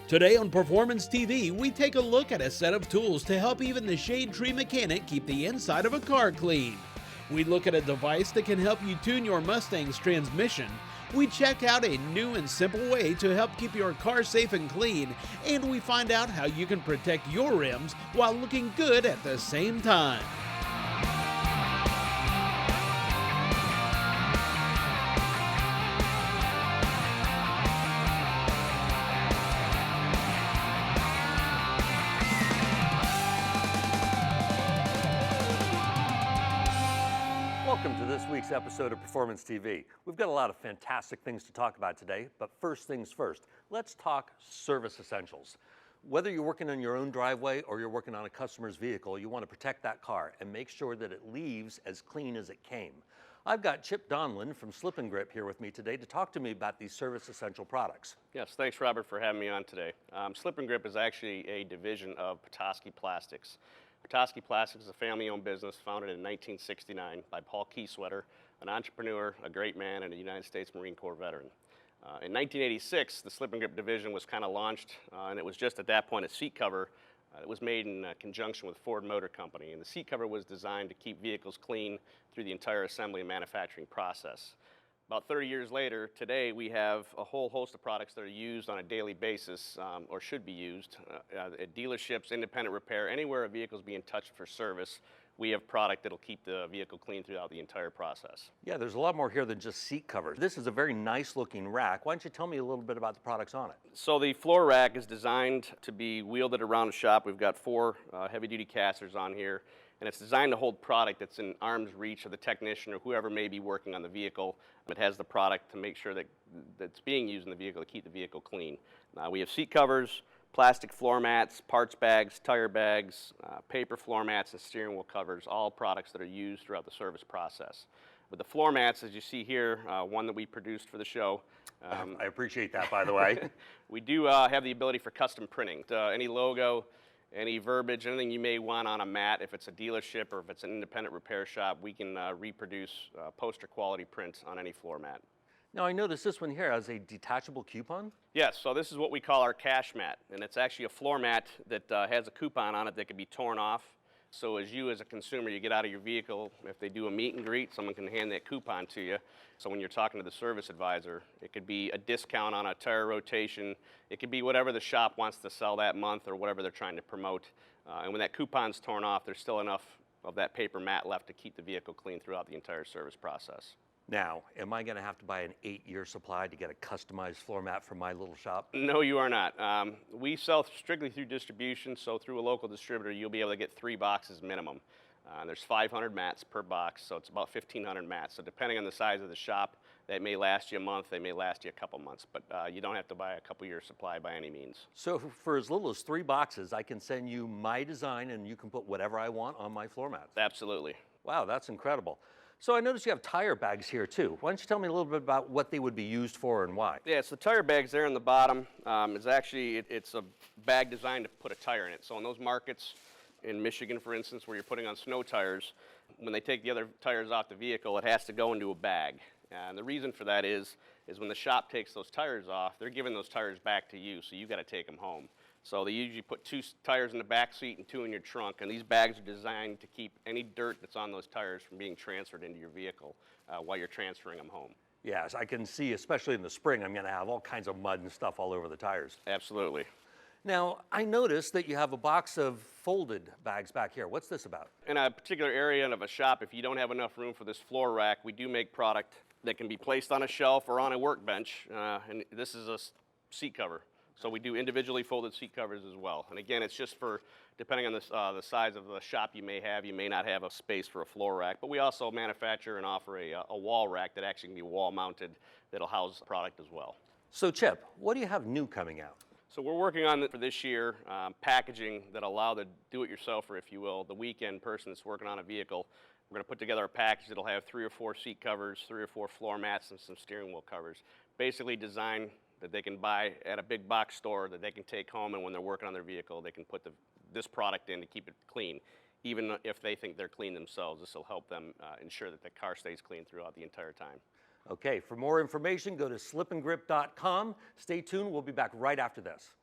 Today on Performance TV, we take a look at a set of tools to help even the shade tree mechanic keep the inside of a car clean. We look at a device that can help you tune your Mustang's transmission. We check out a new and simple way to help keep your car safe and clean, and we find out how you can protect your rims while looking good at the same time. Welcome to this week's episode of Performance TV. We've got a lot of fantastic things to talk about today, but first things first, let's talk service essentials. Whether you're working on your own driveway or you're working on a customer's vehicle, you want to protect that car and make sure that it leaves as clean as it came. I've got Chip Donlin from Slip and Grip here with me today to talk to me about these service essential products. Yes, thanks Robert for having me on today. Slip and Grip is actually a division of Petoskey Plastics. Petoskey Plastics is a family-owned business founded in 1969 by Paul Keysweater, an entrepreneur, a great man, and a United States Marine Corps veteran. In 1986, the Slip and Grip division was kind of launched, and it was just at that point a seat cover that was made in conjunction with Ford Motor Company. And the seat cover was designed to keep vehicles clean through the entire assembly and manufacturing process. About 30 years later, today we have a whole host of products that are used on a daily basis, or should be used, at dealerships, independent repair, anywhere a vehicle is being touched for service. We have product that'll keep the vehicle clean throughout the entire process. Yeah, there's a lot more here than just seat covers. This is a very nice looking rack. Why don't you tell me a little bit about the products on it? So the floor rack is designed to be wielded around the shop. We've got 4 heavy-duty casters on here, and it's designed to hold product that's in arm's reach of the technician or whoever may be working on the vehicle. It has the product to make sure that it's being used in the vehicle to keep the vehicle clean. We have seat covers, plastic floor mats, parts bags, tire bags, paper floor mats, and steering wheel covers, all products that are used throughout the service process. With the floor mats, as you see here, one that we produced for the show. I appreciate that, by the way. We do have the ability for custom printing. Any logo, any verbiage, anything you may want on a mat, if it's a dealership or if it's an independent repair shop, we can reproduce poster quality prints on any floor mat. Now I notice this one here has a detachable coupon. Yes, so this is what we call our cash mat, and it's actually a floor mat that has a coupon on it that can be torn off. So as a consumer, you get out of your vehicle, if they do a meet and greet, someone can hand that coupon to you. So when you're talking to the service advisor, it could be a discount on a tire rotation. It could be whatever the shop wants to sell that month or whatever they're trying to promote. And when that coupon's torn off, there's still enough of that paper mat left to keep the vehicle clean throughout the entire service process. Now, am I going to have to buy an 8-year supply to get a customized floor mat for my little shop? No, you are not. We sell strictly through distribution, so through a local distributor, you'll be able to get 3 boxes minimum. There's 500 mats per box, so it's about 1,500 mats. So depending on the size of the shop, that may last you a month, they may last you a couple months, but you don't have to buy a couple-year supply by any means. So for as little as 3 boxes, I can send you my design and you can put whatever I want on my floor mats? Absolutely. Wow, that's incredible. So I noticed you have tire bags here too. Why don't you tell me a little bit about what they would be used for and why? Yeah, so the tire bags there on the bottom is actually, it's a bag designed to put a tire in it. So in those markets in Michigan, for instance, where you're putting on snow tires, when they take the other tires off the vehicle, it has to go into a bag. And the reason for that is when the shop takes those tires off, they're giving those tires back to you, so you've got to take them home. So they usually put 2 tires in the back seat and 2 in your trunk, and these bags are designed to keep any dirt that's on those tires from being transferred into your vehicle while you're transferring them home. Yes, I can see, especially in the spring, I'm going to have all kinds of mud and stuff all over the tires. Absolutely. Now, I noticed that you have a box of folded bags back here. What's this about? In a particular area of a shop, if you don't have enough room for this floor rack, we do make product that can be placed on a shelf or on a workbench, and this is a seat cover. So we do individually folded seat covers as well. And again, it's just for, depending on the size of the shop you may not have a space for a floor rack, but we also manufacture and offer a wall rack that actually can be wall mounted that'll house product as well. So Chip, what do you have new coming out? So we're working on, for this year, packaging that allow the do-it-yourselfer, if you will, the weekend person that's working on a vehicle. We're going to put together a package that'll have 3 or 4 seat covers, 3 or 4 floor mats, and some steering wheel covers. Basically designed that they can buy at a big box store that they can take home, and when they're working on their vehicle, they can put this product in to keep it clean. Even if they think they're clean themselves, this will help them ensure that the car stays clean throughout the entire time. Okay, for more information, go to slipandgrip.com. Stay tuned, we'll be back right after this.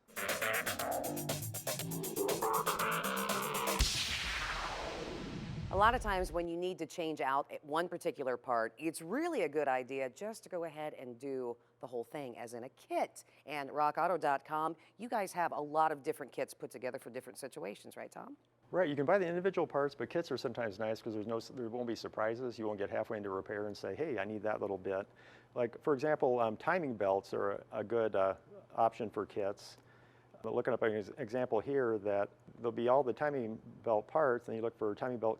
A lot of times when you need to change out one particular part, it's really a good idea just to go ahead and do the whole thing as in a kit. And rockauto.com, you guys have a lot of different kits put together for different situations, right, Tom? Right, you can buy the individual parts, but kits are sometimes nice because there won't be surprises. You won't get halfway into repair and say, hey, I need that little bit. Like, for example, timing belts are a good option for kits. But looking up an example here, that there'll be all the timing belt parts, and you look for timing belt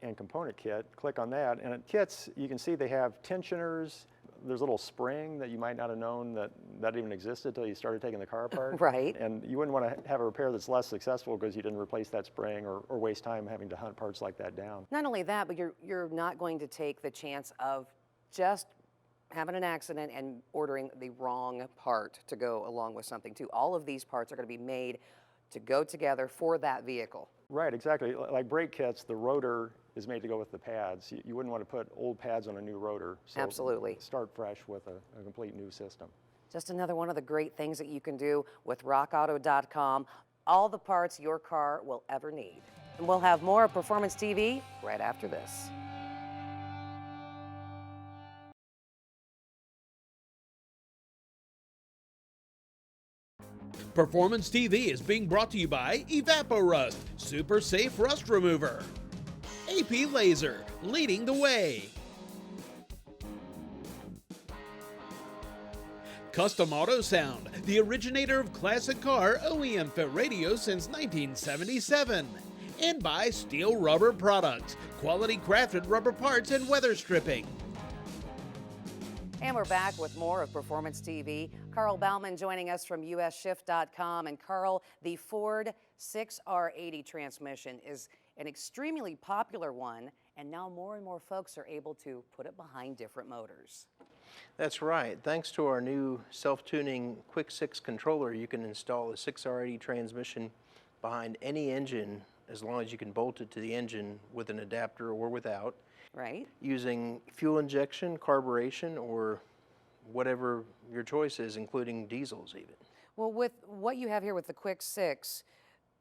and component kit, click on that, and at kits, you can see they have tensioners. There's a little spring that you might not have known that even existed until you started taking the car apart. Right. And you wouldn't want to have a repair that's less successful because you didn't replace that spring or waste time having to hunt parts like that down. Not only that, but you're not going to take the chance of just having an accident and ordering the wrong part to go along with something too. All of these parts are going to be made to go together for that vehicle. Right, exactly. Like brake kits, the rotor is made to go with the pads. You wouldn't want to put old pads on a new rotor. So Absolutely. Start fresh with a complete new system. Just another one of the great things that you can do with rockauto.com. All the parts your car will ever need. And we'll have more of Performance TV right after this. Performance TV is being brought to you by EvapoRust, super safe rust remover. AP Laser, leading the way. Custom Auto Sound, the originator of classic car OEM fit radio since 1977. And by Steel Rubber Products, quality crafted rubber parts and weather stripping. And we're back with more of Performance TV. Carl Bauman joining us from usshift.com. And Carl, the Ford 6R80 transmission is an extremely popular one, and now more and more folks are able to put it behind different motors. That's right. Thanks to our new self-tuning Quick 6 controller, you can install a 6R80 transmission behind any engine as long as you can bolt it to the engine with an adapter or without. Right. Using fuel injection, carburation, or whatever your choice is, including diesels even. Well, with what you have here with the Quick 6,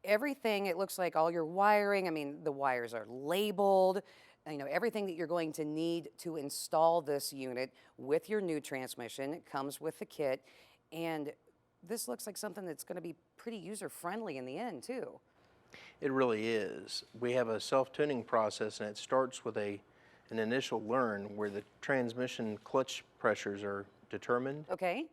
everything, it looks like all your wiring, I mean, the wires are labeled, you know, everything that you're going to need to install this unit with your new transmission, it comes with the kit, and this looks like something that's going to be pretty user-friendly in the end, too. It really is. We have a self-tuning process, and it starts with an initial learn where the transmission clutch pressures are determined. Okay.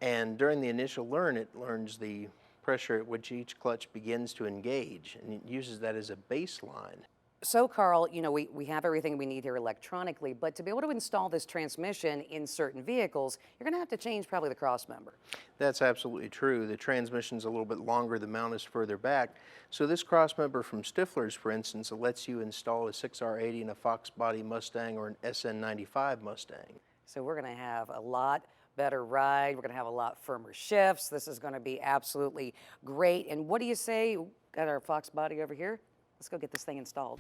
And during the initial learn, it learns the pressure at which each clutch begins to engage, and it uses that as a baseline. So, Carl, you know, we have everything we need here electronically, but to be able to install this transmission in certain vehicles, you're going to have to change probably the cross member. That's absolutely true. The transmission's a little bit longer, the mount is further back. So this cross member from Stifler's, for instance, lets you install a 6R80 in a Fox Body Mustang or an SN95 Mustang. So we're going to have a lot better ride. We're going to have a lot firmer shifts. This is going to be absolutely great. And what do you say? Got our Fox Body over here. Let's go get this thing installed.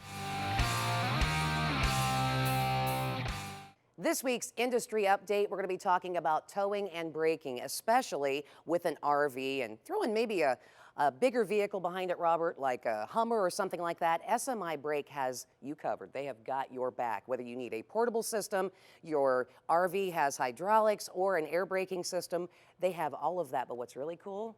This week's industry update, we're going to be talking about towing and braking, especially with an RV, and throwing maybe a bigger vehicle behind it, Robert, like a Hummer or something like that. SMI Brake has you covered. They have got your back. Whether you need a portable system, your RV has hydraulics, or an air braking system, they have all of that. But what's really cool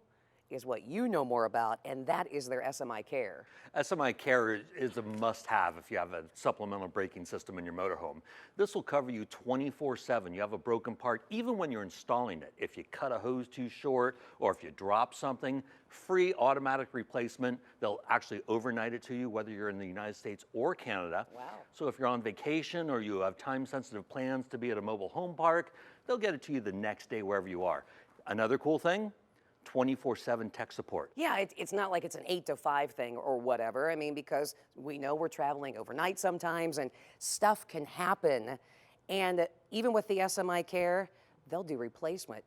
is what you know more about, and that is their SMI Care. SMI Care is a must-have if you have a supplemental braking system in your motorhome. This will cover you 24/7. You have a broken part, even when you're installing it. If you cut a hose too short, or if you drop something, free automatic replacement. They'll actually overnight it to you, whether you're in the United States or Canada. Wow. So if you're on vacation or you have time-sensitive plans to be at a mobile home park, they'll get it to you the next day wherever you are. Another cool thing, 24/7 tech support. Yeah, it's not like it's an 8 to 5 thing or whatever. I mean, because we know we're traveling overnight sometimes and stuff can happen. And even with the SMI Care, they'll do replacement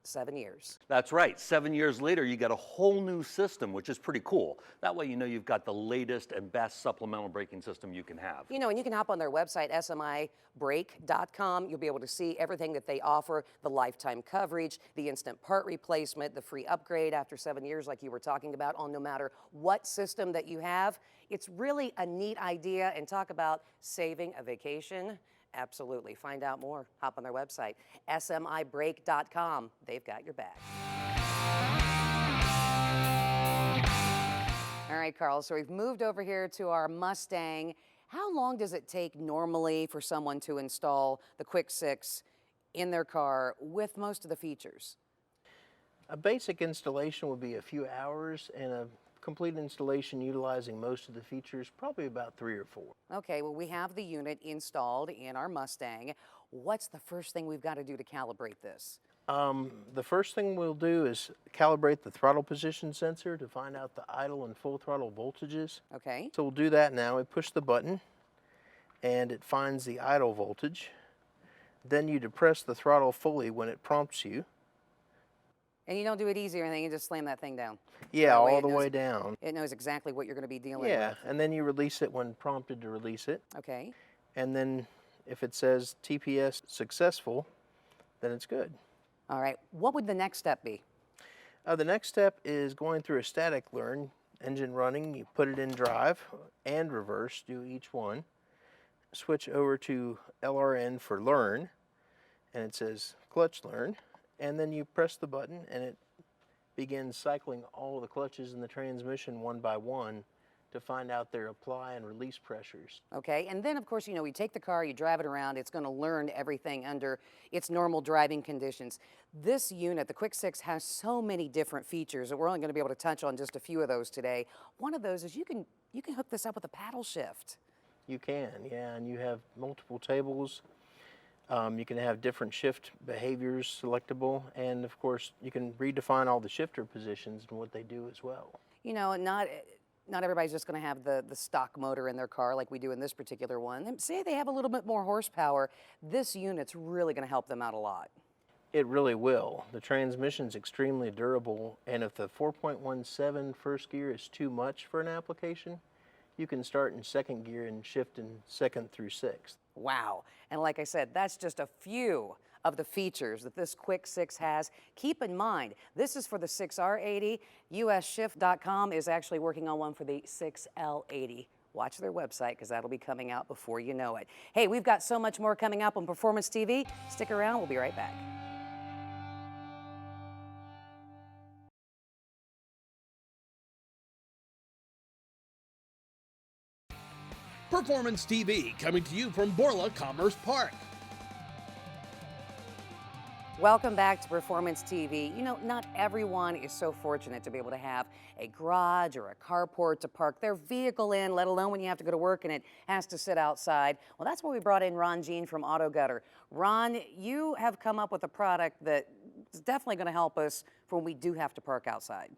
7 years. That's right. 7 years later, you got a whole new system, which is pretty cool. That way you know you've got the latest and best supplemental braking system you can have. You know, and you can hop on their website, smibreak.com. You'll be able to see everything that they offer, the lifetime coverage, the instant part replacement, the free upgrade after 7 years like you were talking about on no matter what system that you have. It's really a neat idea, and talk about saving a vacation. Absolutely. Find out more. Hop on their website, smibreak.com. They've got your back. All right, Carl, so we've moved over here to our Mustang. How long does it take normally for someone to install the Quick 6 in their car with most of the features? A basic installation would be a few hours, and a complete installation utilizing most of the features, probably about 3 or 4. Okay, well, we have the unit installed in our Mustang. What's the first thing we've got to do to calibrate this? The first thing we'll do is calibrate the throttle position sensor to find out the idle and full throttle voltages. Okay. So we'll do that now. We push the button and it finds the idle voltage. Then you depress the throttle fully when it prompts you. And you don't do it easy or anything, you just slam that thing down. Yeah, That way all it the knows- way down. It knows exactly what you're going to be dealing Yeah, with. and then you release it when prompted to release it. Okay. And then if it says TPS successful, then it's good. All right. What would the next step be? The next step is going through a static learn, engine running. You put it in drive and reverse, do each one. Switch over to LRN for learn, and it says clutch learn. And then you press the button and it begins cycling all of the clutches in the transmission one by one to find out their apply and release pressures. Okay. And then, of course, you know, you take the car, you drive it around, it's going to learn everything under its normal driving conditions. This unit, the Quick 6, has so many different features that we're only going to be able to touch on just a few of those today. One of those is you can hook this up with a paddle shift. You can, yeah, and you have multiple tables. You can have different shift behaviors selectable, and of course you can redefine all the shifter positions and what they do as well. You know, not everybody's just going to have the stock motor in their car like we do in this particular one. Say they have a little bit more horsepower, this unit's really going to help them out a lot. It really will. The transmission's extremely durable, and if the 4.17 first gear is too much for an application, you can start in second gear and shift in second through sixth. Wow. And like I said, that's just a few of the features that this Quick 6 has. Keep in mind, this is for the 6R80. USShift.com is actually working on one for the 6L80. Watch their website because that'll be coming out before you know it. Hey, we've got so much more coming up on Performance TV. Stick around, we'll be right back. Performance TV coming to you from Borla Commerce Park. Welcome back to Performance TV. You know, not everyone is so fortunate to be able to have a garage or a carport to park their vehicle in, let alone when you have to go to work and it has to sit outside. Well, that's why we brought in Ron Jean from Auto Gutter. Ron, you have come up with a product that is definitely going to help us for when we do have to park outside.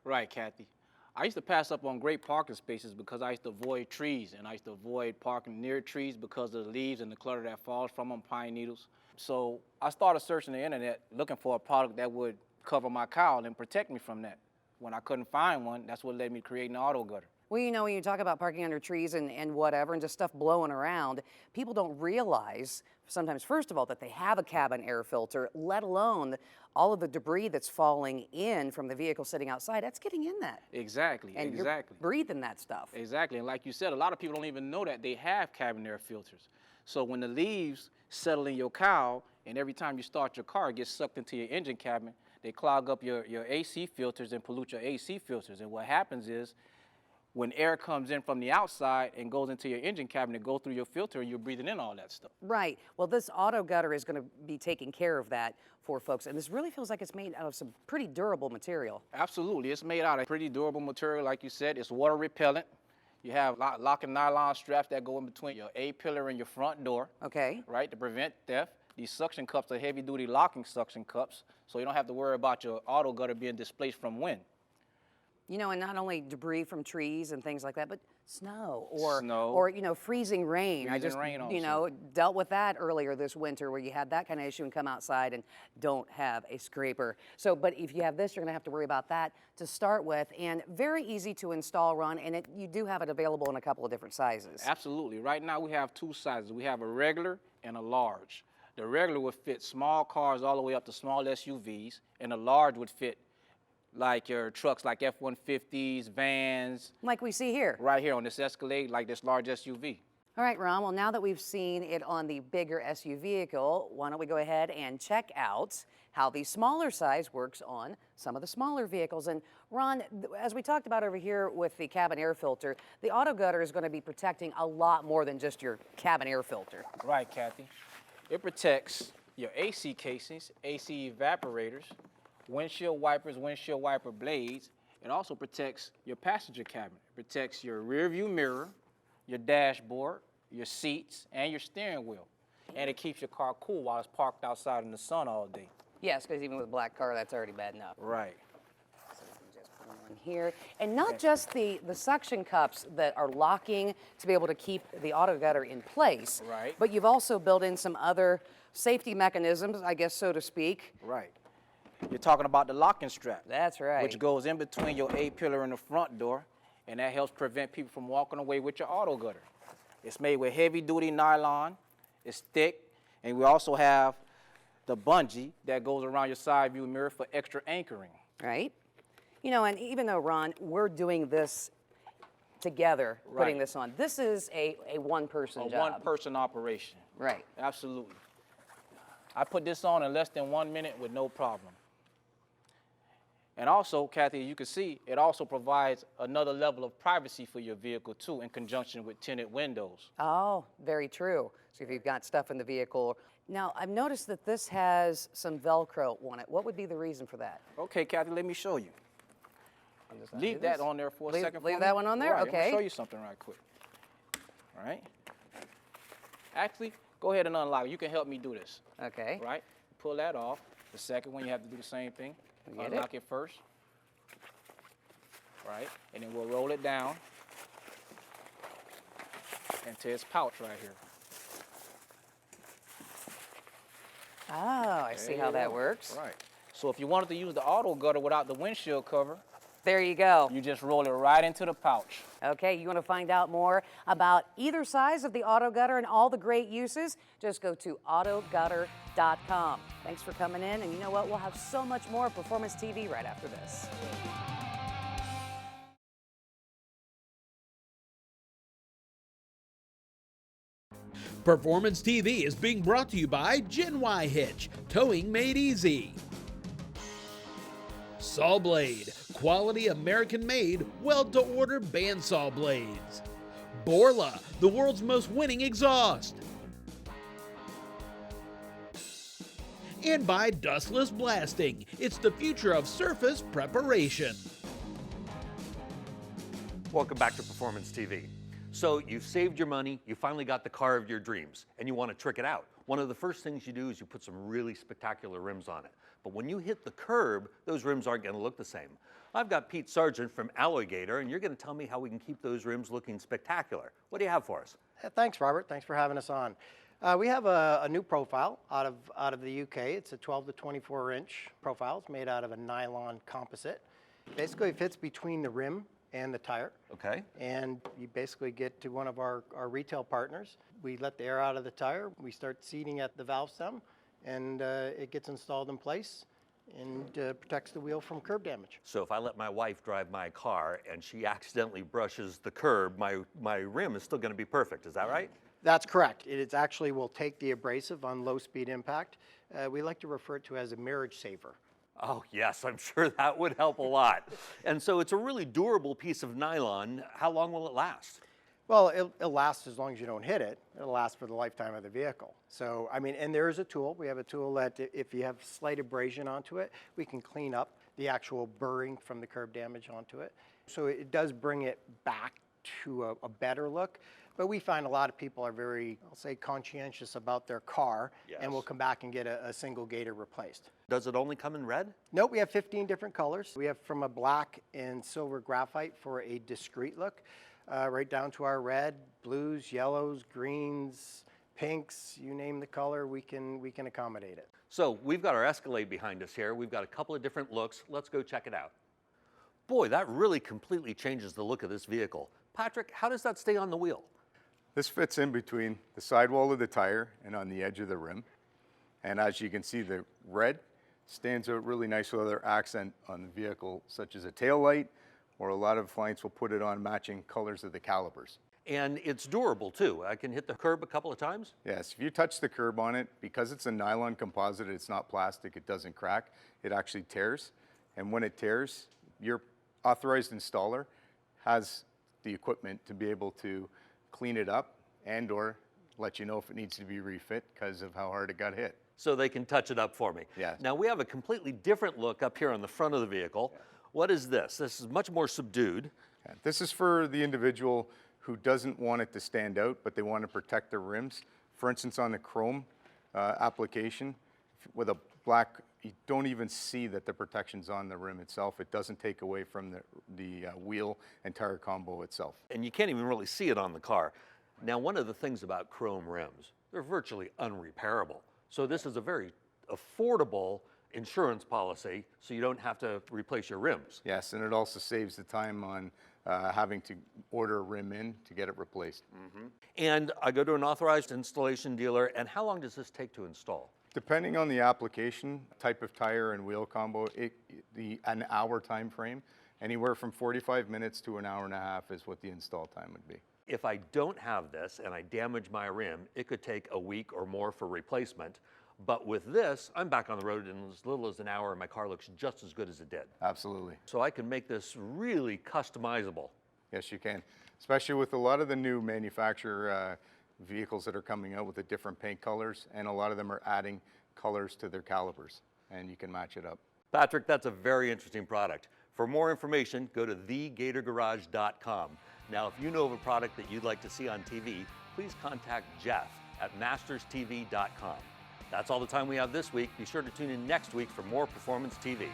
Right, Kathy. I used to pass up on great parking spaces because I used to avoid trees, and I used to avoid parking near trees because of the leaves and the clutter that falls from them, pine needles. So I started searching the internet looking for a product that would cover my cowl and protect me from that. When I couldn't find one, that's what led me to creating the Auto Gutter. Well, you know, when you talk about parking under trees and whatever and just stuff blowing around, people don't realize sometimes, first of all, that they have a cabin air filter, let alone all of the debris that's falling in from the vehicle sitting outside. That's getting in that. Exactly, And exactly. you're breathing that stuff. Exactly, and like you said, a lot of people don't even know that they have cabin air filters. So when the leaves settle in your cowl, and every time you start your car, it gets sucked into your engine cabin, they clog up your AC filters and pollute your AC filters. And what happens is, when air comes in from the outside and goes into your engine cabin, it goes through your filter and you're breathing in all that stuff. Right. Well, this Auto Gutter is going to be taking care of that for folks. And this really feels like it's made out of some pretty durable material. Absolutely. It's made out of pretty durable material, like you said. It's water repellent. You have locking nylon straps that go in between your A-pillar and your front door. Okay. Right, to prevent theft. These suction cups are heavy-duty locking suction cups, so you don't have to worry about your auto gutter being displaced from wind. You know, and not only debris from trees and things like that, but snow or freezing rain. I just rain dealt with that earlier this winter where you had that kind of issue and come outside and don't have a scraper. So, but if you have this, you're going to have to worry about that to start with, and very easy to install, Ron, and you do have it available in a couple of different sizes. Absolutely. Right now we have two sizes. We have a regular and a large. The regular would fit small cars all the way up to small SUVs, and the large would fit like your trucks like F-150s, vans. Like we see here. Right here on this Escalade, like this large SUV. All right, Ron, well, now that we've seen it on the bigger SUV vehicle, why don't we go ahead and check out how the smaller size works on some of the smaller vehicles. And Ron, as we talked about over here with the cabin air filter, the auto gutter is going to be protecting a lot more than just your cabin air filter. Right, Kathy. It protects your AC casings, AC evaporators, windshield wipers, windshield wiper blades. It also protects your passenger cabin. It protects your rear view mirror, your dashboard, your seats, and your steering wheel. And it keeps your car cool while it's parked outside in the sun all day. Yes, because even with a black car, that's already bad enough. Right. So we can just put them on here. And not just the suction cups that are locking to be able to keep the auto gutter in place. Right. But you've also built in some other safety mechanisms, I guess, so to speak. Right. You're talking about the locking strap. That's right. Which goes in between your A-pillar and the front door, and that helps prevent people from walking away with your auto gutter. It's made with heavy-duty nylon. It's thick, and we also have the bungee that goes around your side view mirror for extra anchoring. Right. You know, and even though, Ron, we're doing this together, putting this on, this is a one-person job. A one-person operation. Right. Absolutely. I put this on in less than 1 minute with no problem. And also, Kathy, you can see, it also provides another level of privacy for your vehicle, too, in conjunction with tinted windows. Oh, very true. So if you've got stuff in the vehicle. Now, I've noticed that this has some Velcro on it. What would be the reason for that? Okay, Kathy, let me show you. Leave that on there for a second. Leave that one on there? Right, okay. Let me show you something right quick. All right. Actually, go ahead and unlock it. You can help me do this. Okay. Right? Pull that off. The second one, you have to do the same thing. Unlock it first. Right? And then we'll roll it down into its pouch right here. Oh, I see how that works. Right. So if you wanted to use the auto gutter without the windshield cover, there you go. You just roll it right into the pouch. Okay, you want to find out more about either size of the auto gutter and all the great uses? Just go to autogutter.com. Thanks for coming in, and you know what? We'll have so much more Performance TV right after this. Performance TV is being brought to you by Gen Y Hitch, towing made easy. Saw Blade, quality American-made, weld-to-order bandsaw blades. Borla, the world's most winning exhaust. And by Dustless Blasting, it's the future of surface preparation. Welcome back to Performance TV. So you've saved your money, you finally got the car of your dreams, and you want to trick it out. One of the first things you do is you put some really spectacular rims on it. But when you hit the curb, those rims aren't going to look the same. I've got Pete Sargent from Alligator, and you're going to tell me how we can keep those rims looking spectacular. What do you have for us? Thanks, Robert. Thanks for having us on. We have a new profile out of the UK. It's a 12 to 24 inch profile. It's made out of a nylon composite. Basically, it fits between the rim and the tire. Okay. And you basically get to one of our retail partners. We let the air out of the tire. We start seating at the valve stem, and it gets installed in place and protects the wheel from curb damage. So if I let my wife drive my car and she accidentally brushes the curb, my rim is still going to be perfect. Is that right? That's correct. It actually will take the abrasive on low speed impact. We like to refer to it as a marriage saver. Oh, yes, I'm sure that would help a lot. And so it's a really durable piece of nylon. How long will it last? Well, it'll last as long as you don't hit it. It'll last for the lifetime of the vehicle. So, I mean, and there is a tool. We have a tool that if you have slight abrasion onto it, we can clean up the actual burring from the curb damage onto it. So it does bring it back to a better look. But we find a lot of people are very, I'll say, conscientious about their car and will come back and get a single gator replaced. Does it only come in red? Nope, we have 15 different colors. We have from a black and silver graphite for a discreet look, right down to our red, blues, yellows, greens, pinks, you name the color, we can accommodate it. So we've got our Escalade behind us here. We've got a couple of different looks. Let's go check it out. Boy, that really completely changes the look of this vehicle. Patrick, how does that stay on the wheel? This fits in between the sidewall of the tire and on the edge of the rim. And as you can see, the red stands out really nice with other accent on the vehicle, such as a tail light, or a lot of clients will put it on matching colors of the calipers. And it's durable too. I can hit the curb a couple of times. Yes, if you touch the curb on it, because it's a nylon composite, it's not plastic, it doesn't crack, it actually tears. And when it tears, your authorized installer has the equipment to be able to clean it up and or let you know if it needs to be refit because of how hard it got hit. So they can touch it up for me. Yes. Now we have a completely different look up here on the front of the vehicle. Yeah. What is this? This is much more subdued. Yeah. This is for the individual who doesn't want it to stand out, but they want to protect their rims. For instance, on the chrome application, with a black, you don't even see that the protection's on the rim itself. It doesn't take away from the wheel and tire combo itself. And you can't even really see it on the car. Now, one of the things about chrome rims, they're virtually unrepairable. So this is a very affordable insurance policy, so you don't have to replace your rims. Yes, and it also saves the time on having to order a rim in to get it replaced. Mm-hmm. And I go to an authorized installation dealer, and how long does this take to install? Depending on the application, type of tire and wheel combo, an hour time frame, anywhere from 45 minutes to an hour and a half is what the install time would be. If I don't have this and I damage my rim, it could take a week or more for replacement. But with this, I'm back on the road in as little as an hour and my car looks just as good as it did. Absolutely. So I can make this really customizable. Yes, you can. Especially with a lot of the new manufacturer vehicles that are coming out with the different paint colors, and a lot of them are adding colors to their calipers, and you can match it up. Patrick, that's a very interesting product. For more information, go to thegatorgarage.com. Now, if you know of a product that you'd like to see on TV, please contact Jeff at masterstv.com. That's all the time we have this week. Be sure to tune in next week for more Performance TV.